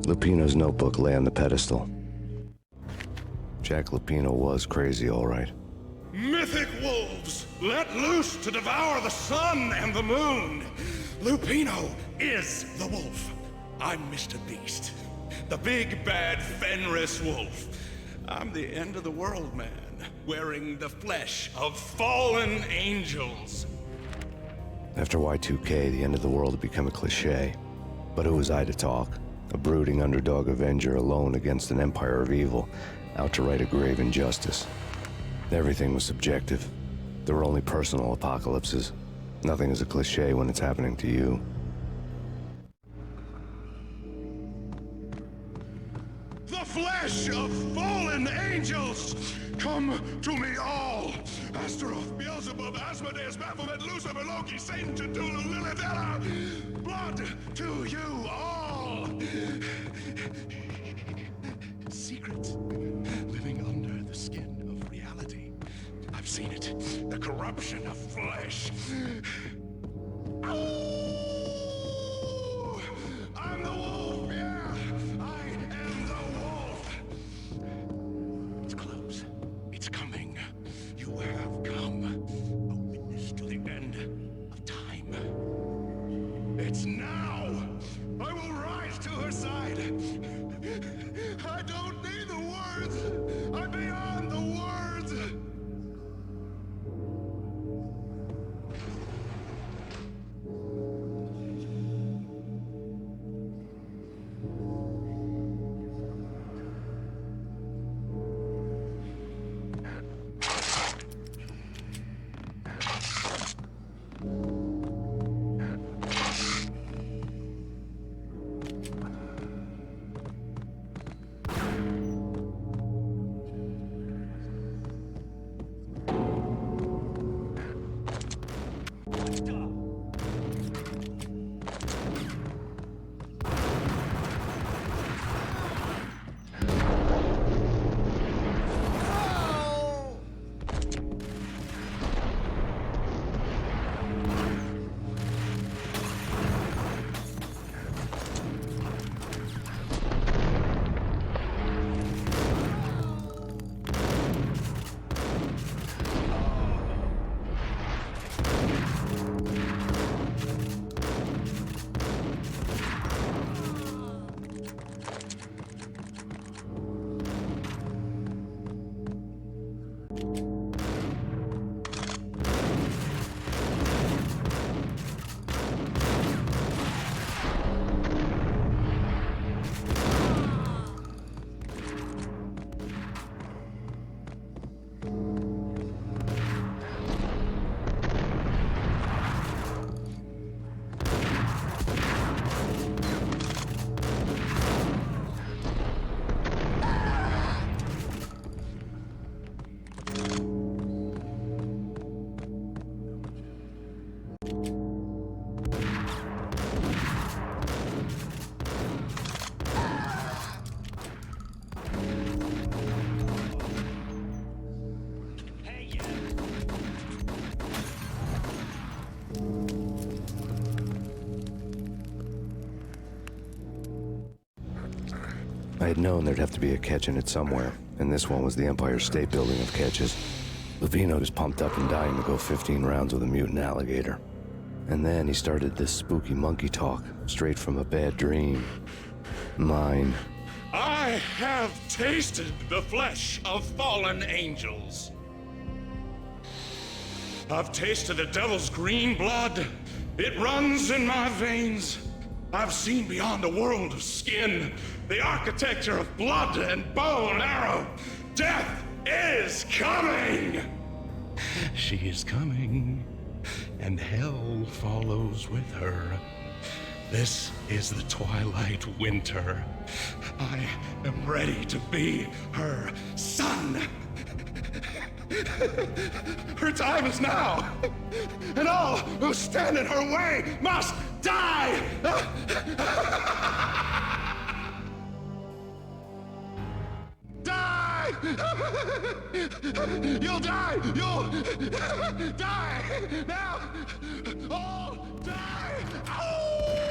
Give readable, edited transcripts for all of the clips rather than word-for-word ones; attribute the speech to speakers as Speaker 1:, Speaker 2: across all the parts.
Speaker 1: Lupino's notebook lay on the pedestal. Jack Lupino was crazy, all right.
Speaker 2: Mythic wolves, let loose to devour the sun and the moon. Lupino is the wolf. I'm Mr. Beast, the big bad Fenris wolf. I'm the end of the world man, wearing the flesh of fallen angels.
Speaker 1: After Y2K, the end of the world had become a cliche. But who was I to talk? A brooding underdog avenger alone against an empire of evil, out to right a grave injustice. Everything was subjective. There were only personal apocalypses. Nothing is a cliche when it's happening to you.
Speaker 2: The flesh of fallen angels! Come to me all! Astaroth, Beelzebub, Asmodeus, Baphomet, Lucifer, Loki, Satan, Cthulhu, Lilith, Ella! Blood to you all! Secret, living under the skin of reality. I've seen it. The corruption of flesh. Ow! I'm the wolf, yeah! I am the wolf! It's close. It's coming. You have come. A witness to the end of time. It's now! I will rise to her side! I don't need the words! I'm beyond the words!
Speaker 1: I had known there'd have to be a catch in it somewhere, and this one was the Empire State Building of catches. Lupino was pumped up and dying to go 15 rounds with a mutant alligator. And then he started this spooky monkey talk, straight from a bad dream. Mine.
Speaker 2: I have tasted the flesh of fallen angels. I've tasted the devil's green blood. It runs in my veins. I've seen beyond a world of skin, the architecture of blood and bow and arrow. Death is coming! She is coming, and hell follows with her. This is the twilight winter. I am ready to be her son. Her time is now, and all who stand in her way must die! Die! You'll die! You'll die! Now! All die! Oh!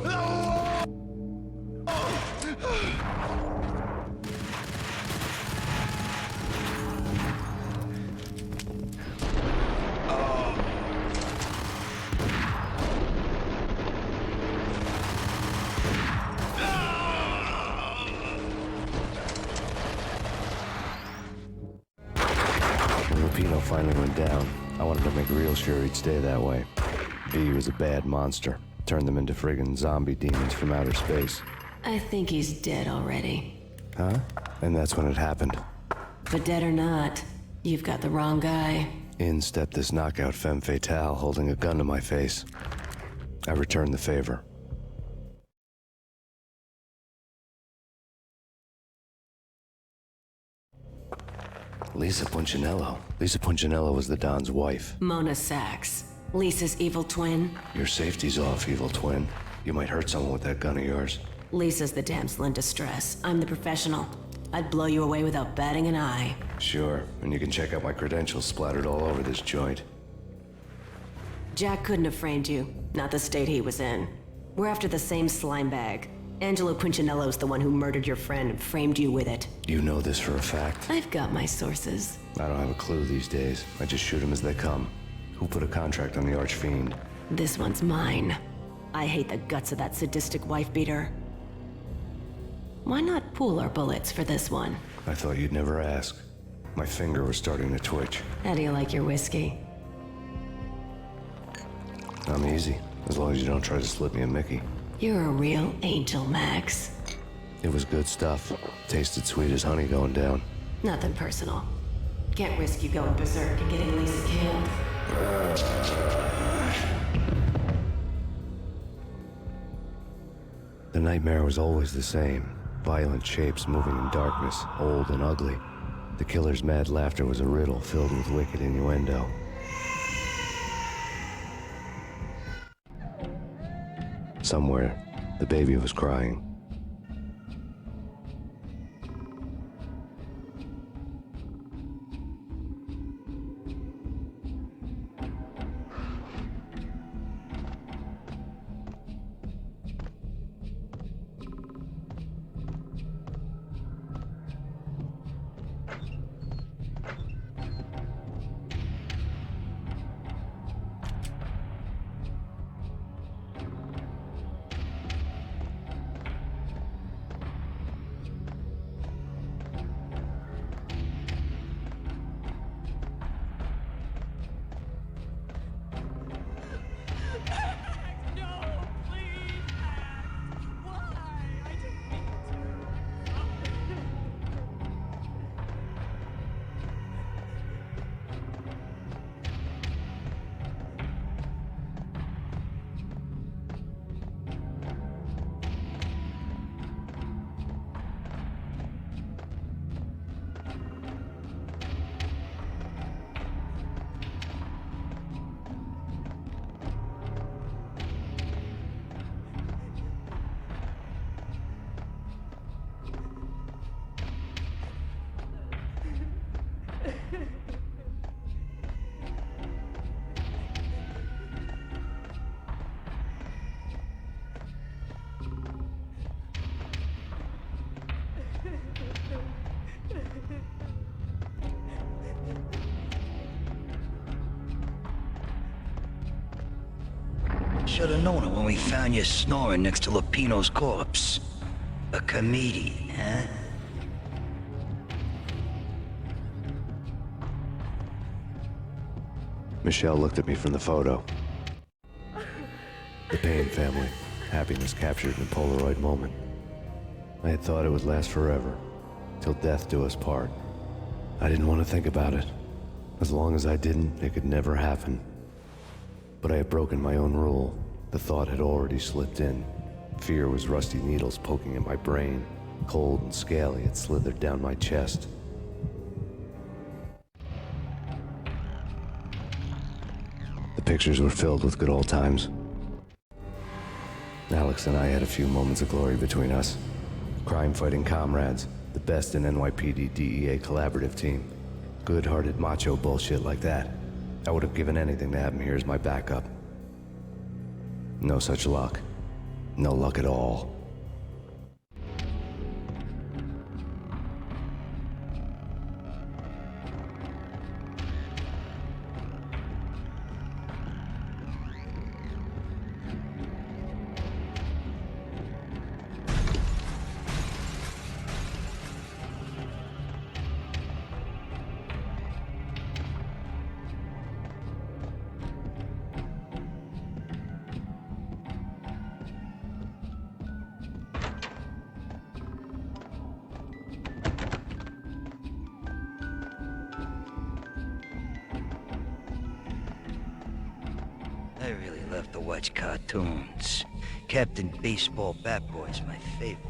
Speaker 2: No!
Speaker 1: finally went down, I wanted to make real sure he'd stay that way. V was a bad monster. Turned them into friggin' zombie demons from outer space.
Speaker 3: I think he's dead already.
Speaker 1: Huh? And that's when it happened.
Speaker 3: But dead or not, you've got the wrong guy.
Speaker 1: In stepped this knockout femme fatale holding a gun to my face. I returned the favor. Lisa Punchinello. Lisa Punchinello was the Don's wife.
Speaker 3: Mona Sachs. Lisa's evil twin.
Speaker 1: Your safety's off, evil twin. You might hurt someone with that gun of yours.
Speaker 3: Lisa's the damsel in distress. I'm the professional. I'd blow you away without batting an eye.
Speaker 1: Sure, and you can check out my credentials splattered all over this joint.
Speaker 3: Jack couldn't have framed you. Not the state he was in. We're after the same slime bag. Angelo Punchinello's the one who murdered your friend and framed you with it.
Speaker 1: You know this for a fact?
Speaker 3: I've got my sources.
Speaker 1: I don't have a clue these days. I just shoot them as they come. Who put a contract on the Archfiend?
Speaker 3: This one's mine. I hate the guts of that sadistic wife-beater. Why not pool our bullets for this one?
Speaker 1: I thought you'd never ask. My finger was starting to twitch.
Speaker 3: How do you like your whiskey?
Speaker 1: I'm easy, as long as you don't try to slip me a Mickey.
Speaker 3: You're a real angel, Max.
Speaker 1: It was good stuff. Tasted sweet as honey going down.
Speaker 3: Nothing personal. Can't risk you going berserk and getting Lisa killed.
Speaker 1: The nightmare was always the same. Violent shapes moving in darkness, old and ugly. The killer's mad laughter was a riddle filled with wicked innuendo. Somewhere, the baby was crying.
Speaker 4: Should've known it when we found you snoring next to Lupino's corpse. A comedian, huh?
Speaker 1: Michelle looked at me from the photo. The Payne family. Happiness captured in a Polaroid moment. I had thought it would last forever, till death do us part. I didn't want to think about it. As long as I didn't, it could never happen. But I had broken my own rule. The thought had already slipped in. Fear was rusty needles poking at my brain. Cold and scaly, it slithered down my chest. The pictures were filled with good old times. Alex and I had a few moments of glory between us. Crime-fighting comrades, the best in NYPD DEA collaborative team. Good-hearted macho bullshit like that. I would have given anything to have him here as my backup. No such luck. No luck at all.
Speaker 4: I really love to watch cartoons. Captain Baseball Bat Boy's my favorite.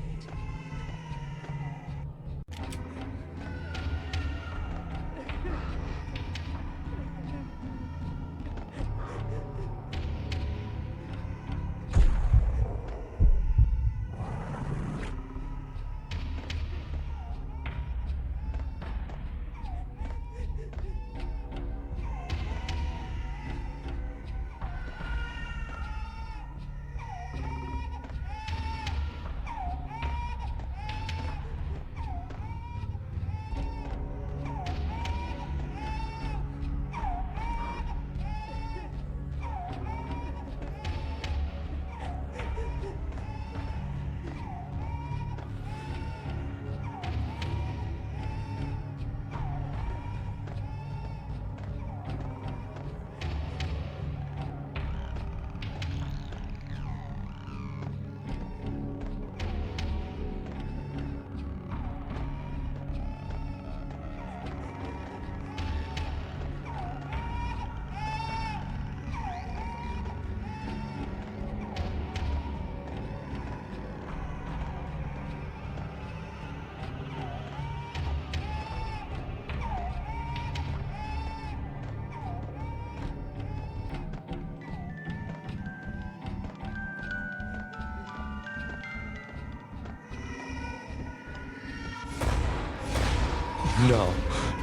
Speaker 5: No,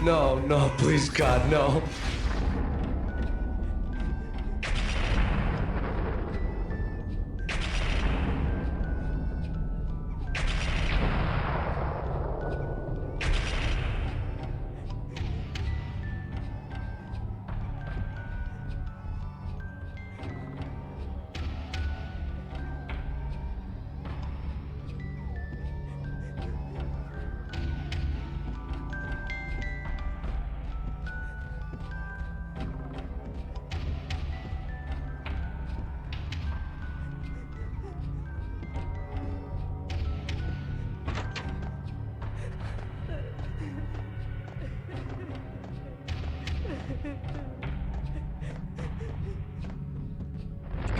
Speaker 5: no, no, please God, no.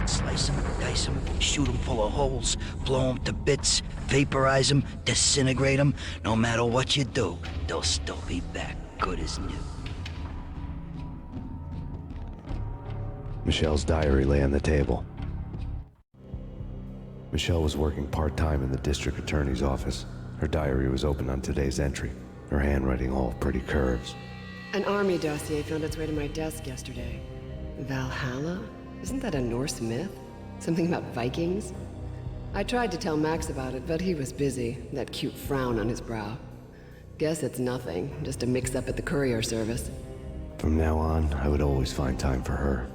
Speaker 4: Slice 'em, dice 'em, shoot 'em full of holes, blow 'em to bits, vaporize 'em, disintegrate 'em. No matter what you do, they'll still be back good as new.
Speaker 1: Michelle's diary lay on the table. Michelle was working part-time in the district attorney's office. Her diary was open on today's entry, her handwriting all pretty curves.
Speaker 6: An army dossier found its way to my desk yesterday. Valhalla? Isn't that a Norse myth? Something about Vikings? I tried to tell Max about it, but he was busy, that cute frown on his brow. Guess it's nothing, just a mix-up at the courier service.
Speaker 1: From now on, I would always find time for her.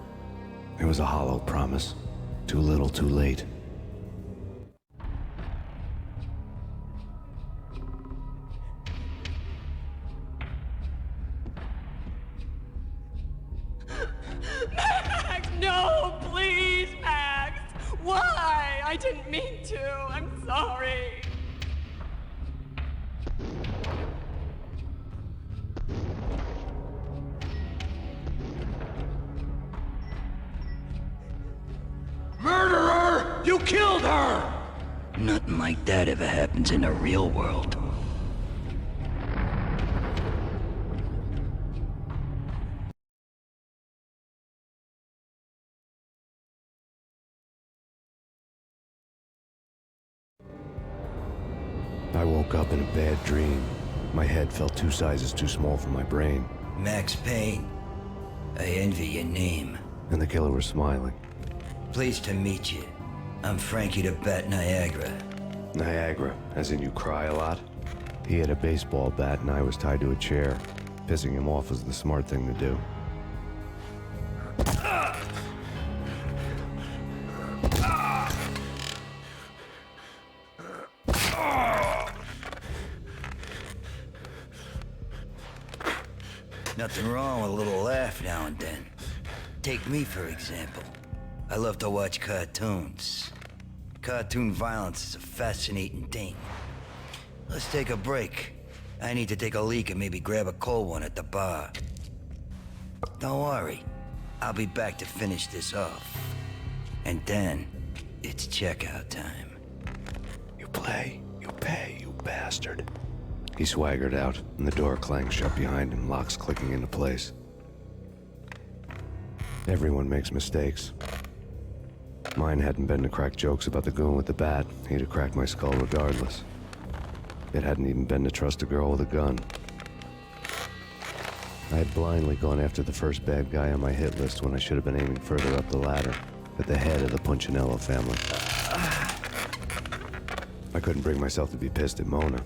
Speaker 1: It was a hollow promise. Too little, too late.
Speaker 7: Max, no, please, Max. Why? I didn't mean to. I'm sorry.
Speaker 5: Murderer! You killed her!
Speaker 4: Nothing like that ever happens in the real world.
Speaker 1: I woke up in a bad dream. My head felt 2 sizes too small for my brain,
Speaker 4: Max Payne. I envy your name.
Speaker 1: and the killer was smiling.
Speaker 4: Pleased to meet you. I'm Frankie the Bat Niagara.
Speaker 1: Niagara, as in you cry a lot? He had a baseball bat and I was tied to a chair. Pissing him off was the smart thing to do.
Speaker 4: Nothing wrong with a little laugh now and then. Take me, for example. I love to watch cartoons. Cartoon violence is a fascinating thing. Let's take a break. I need to take a leak and maybe grab a cold one at the bar. Don't worry. I'll be back to finish this off. And then, it's checkout time.
Speaker 1: You play, you pay, you bastard. He swaggered out, and the door clanged shut behind him, locks clicking into place. Everyone makes mistakes. Mine hadn't been to crack jokes about the goon with the bat. He'd have cracked my skull regardless. It hadn't even been to trust a girl with a gun. I had blindly gone after the first bad guy on my hit list when I should have been aiming further up the ladder, at the head of the Punchinello family. I couldn't bring myself to be pissed at Mona.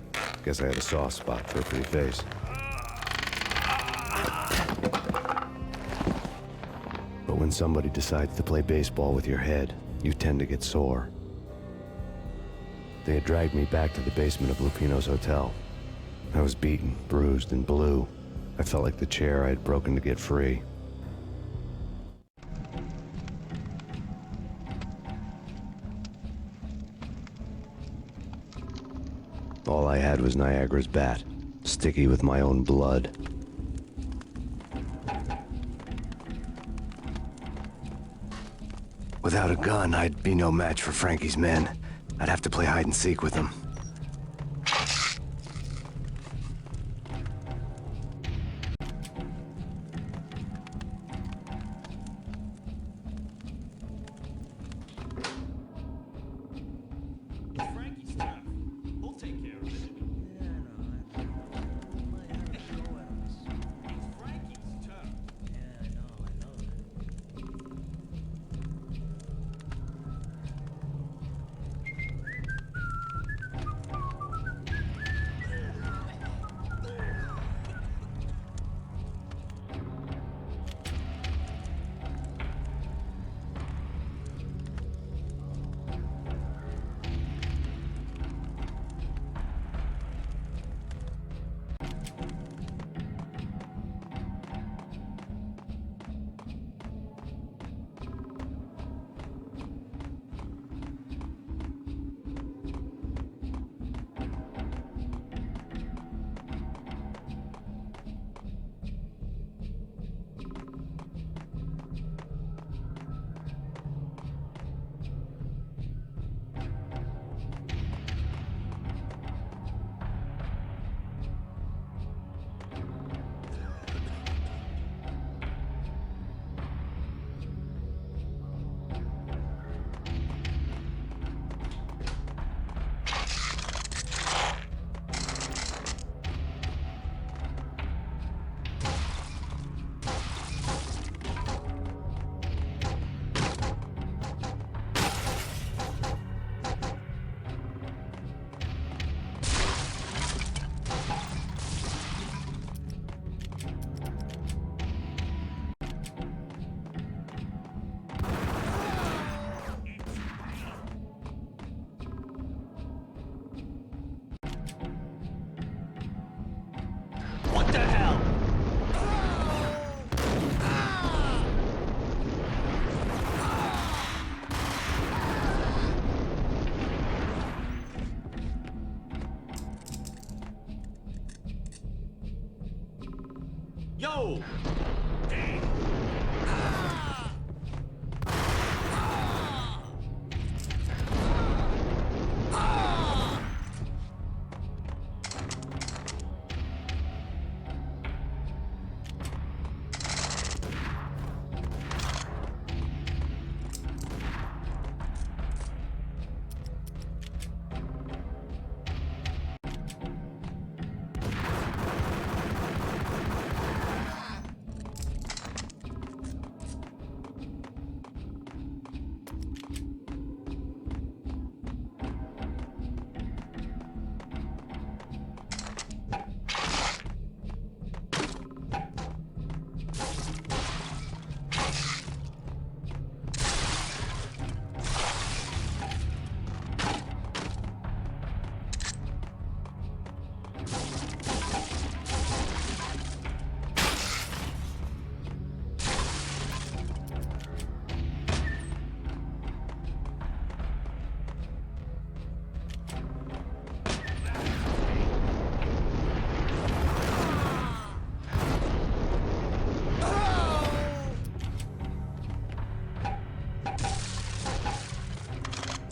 Speaker 1: Guess I had a soft spot for a pretty face. But when somebody decides to play baseball with your head, you tend to get sore. They had dragged me back to the basement of Lupino's hotel. I was beaten, bruised, and blue. I felt like the chair I had broken to get free. All I had was Niagara's bat, sticky with my own blood. Without a gun, I'd be no match for Frankie's men. I'd have to play hide and seek with them.
Speaker 5: Yo!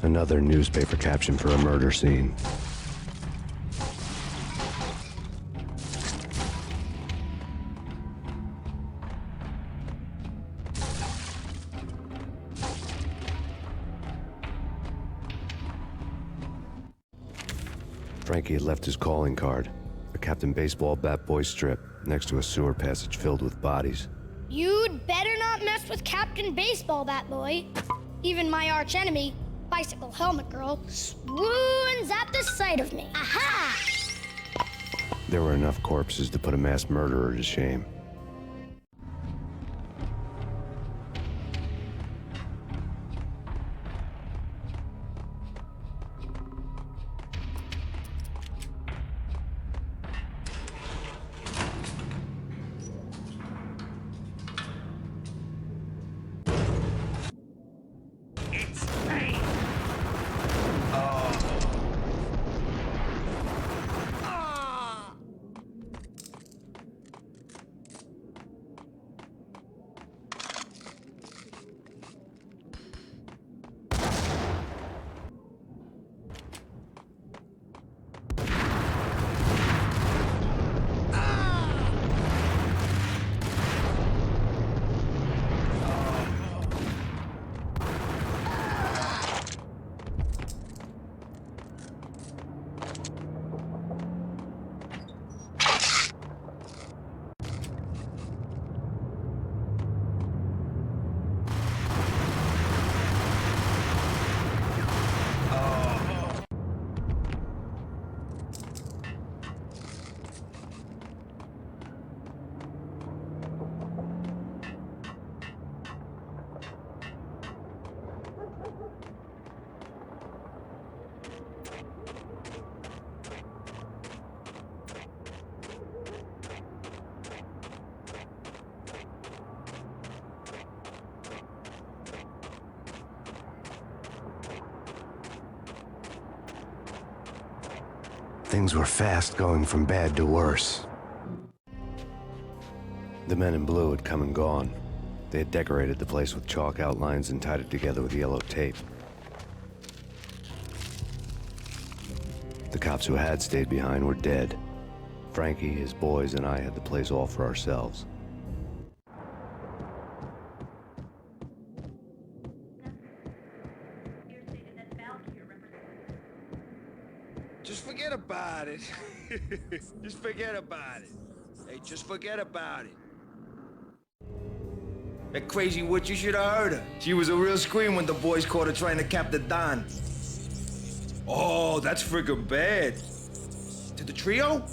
Speaker 1: Another newspaper caption for a murder scene. Frankie had left his calling card, a Captain Baseball bat boy strip, next to a sewer passage filled with bodies.
Speaker 8: You'd better not mess with Captain Baseball Bat Boy. Even my archenemy, Bicycle Helmet Girl, swoons at the sight of me. Aha!
Speaker 1: There were enough corpses to put a mass murderer to shame. Things were fast going from bad to worse. The men in blue had come and gone. They had decorated the place with chalk outlines and tied it together with yellow tape. The cops who had stayed behind were dead. Frankie, his boys, and I had the place all for ourselves.
Speaker 9: Just forget about it. Just forget about it. Hey, just forget about it. That crazy witch, you should have heard her. She was a real scream when the boys caught her trying to cap the Don. Oh, that's friggin' bad. To the trio?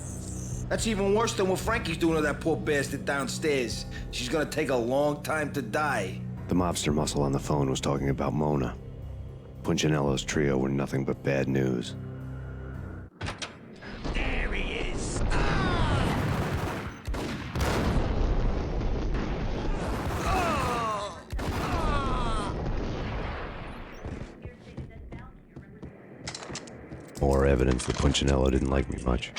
Speaker 9: That's even worse than what Frankie's doing to that poor bastard downstairs. She's gonna take a long time to die.
Speaker 1: The mobster muscle on the phone was talking about Mona. Punchinello's trio were nothing but bad news.
Speaker 9: There he is.
Speaker 1: More evidence that Punchinello didn't like me much.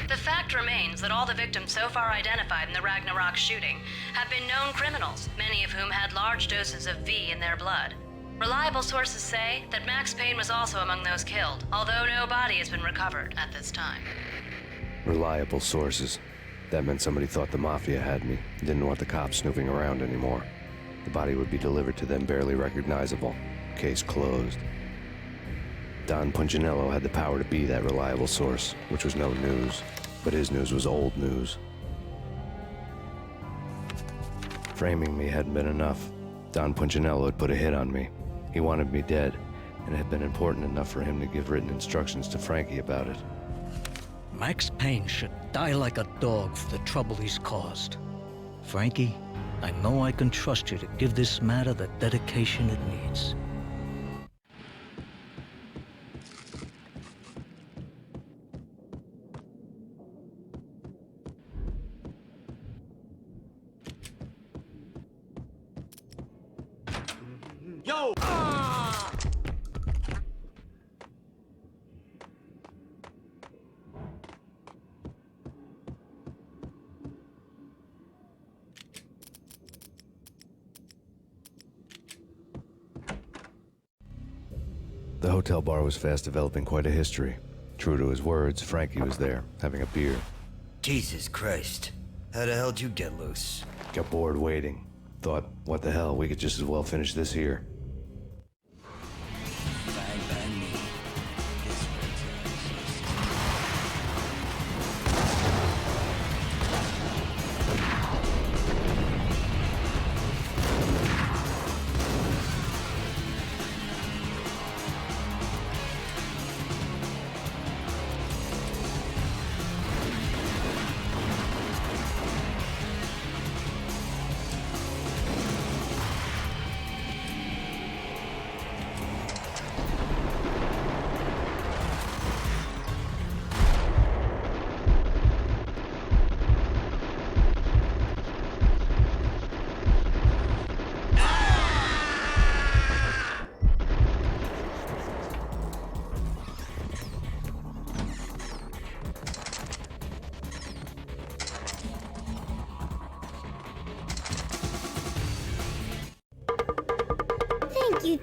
Speaker 3: The fact remains that all the victims so far identified in the Ragnarök shooting have been known criminals, many of whom had large doses of V in their blood. Reliable sources say that Max Payne was also among those killed, although no body has been recovered at this time.
Speaker 1: Reliable sources. That meant somebody thought the Mafia had me, didn't want the cops snooping around anymore. The body would be delivered to them barely recognizable. Case closed. Don Punchinello had the power to be that reliable source, which was no news, but his news was old news. Framing me hadn't been enough. Don Punchinello had put a hit on me. He wanted me dead, and it had been important enough for him to give written instructions to Frankie about it.
Speaker 10: Max Payne should die like a dog for the trouble he's caused. Frankie, I know I can trust you to give this matter the dedication it needs.
Speaker 9: Yo!
Speaker 1: hotel bar was fast developing quite a history. True to his words, Frankie was there, having a beer.
Speaker 4: Jesus Christ. How the hell did you get loose?
Speaker 1: Got bored waiting. Thought, what the hell, we could just as well finish this here.
Speaker 4: Fine by me. This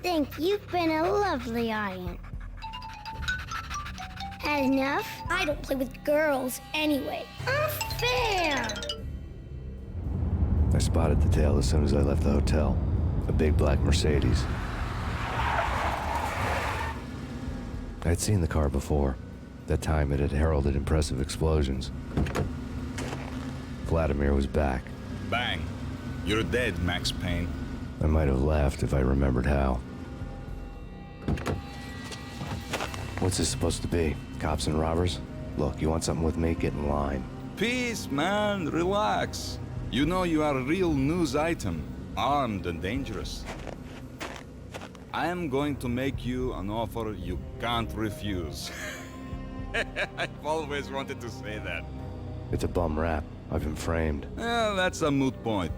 Speaker 8: Thank you. You've been a lovely aunt. Had enough? I don't play with girls anyway. Unfair!
Speaker 1: I spotted the tail as soon as I left the hotel. A big black Mercedes. I'd seen the car before. That time it had heralded impressive explosions. Vladimir was back.
Speaker 11: Bang. You're dead, Max Payne.
Speaker 1: I might have laughed if I remembered how. What's this supposed to be? Cops and robbers? Look, you want something with me? Get in line.
Speaker 11: Peace, man. Relax. You know you are a real news item. Armed and dangerous. I am going to make you an offer you can't refuse. I've always wanted to say that.
Speaker 1: It's a bum rap. I've been framed.
Speaker 11: That's a moot point.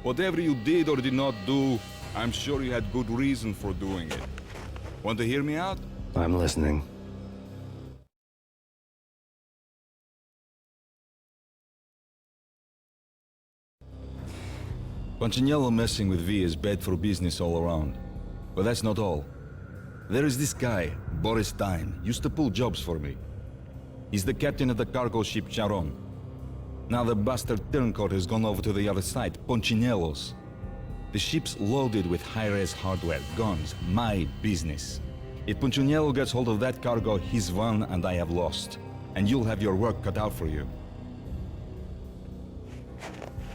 Speaker 11: Whatever you did or did not do, I'm sure you had good reason for doing it. Want to hear me out?
Speaker 1: I'm listening.
Speaker 11: Punchinello messing with V is bad for business all around. But that's not all. There is this guy, Boris Stein, used to pull jobs for me. He's the captain of the cargo ship Charon. Now the bastard turncoat has gone over to the other side, Punchinello's. The ship's loaded with high-res hardware, guns, my business. If Punchinello gets hold of that cargo, he's won and I have lost. And you'll have your work cut out for you.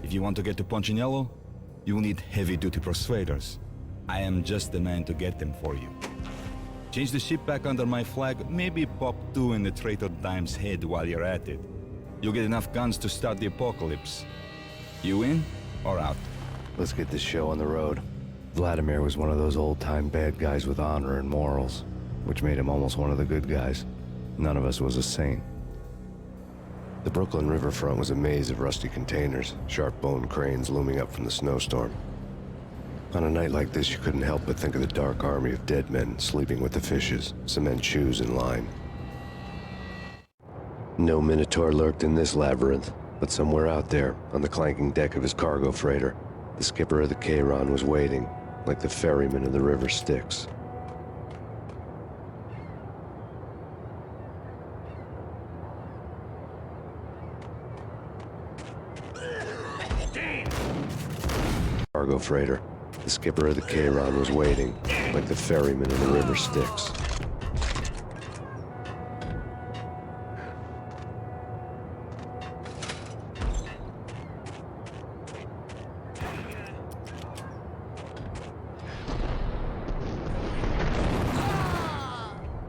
Speaker 11: If you want to get to Punchinello, you will need heavy-duty persuaders. I am just the man to get them for you. Change the ship back under my flag, maybe pop 2 in the traitor Dime's head while you're at it. You'll get enough guns to start the apocalypse. You in or out?
Speaker 1: Let's get this show on the road. Vladimir was one of those old-time bad guys with honor and morals, which made him almost one of the good guys. None of us was a saint. The Brooklyn riverfront was a maze of rusty containers, sharp-boned cranes looming up from the snowstorm. On a night like this, you couldn't help but think of the dark army of dead men sleeping with the fishes, cement shoes in line. No Minotaur lurked in this labyrinth, but somewhere out there, on the clanking deck of his cargo freighter, the skipper of the Chiron was waiting, like the ferryman of the river Styx. Cargo freighter. The skipper of the Chiron was waiting, like the ferryman of the river Styx.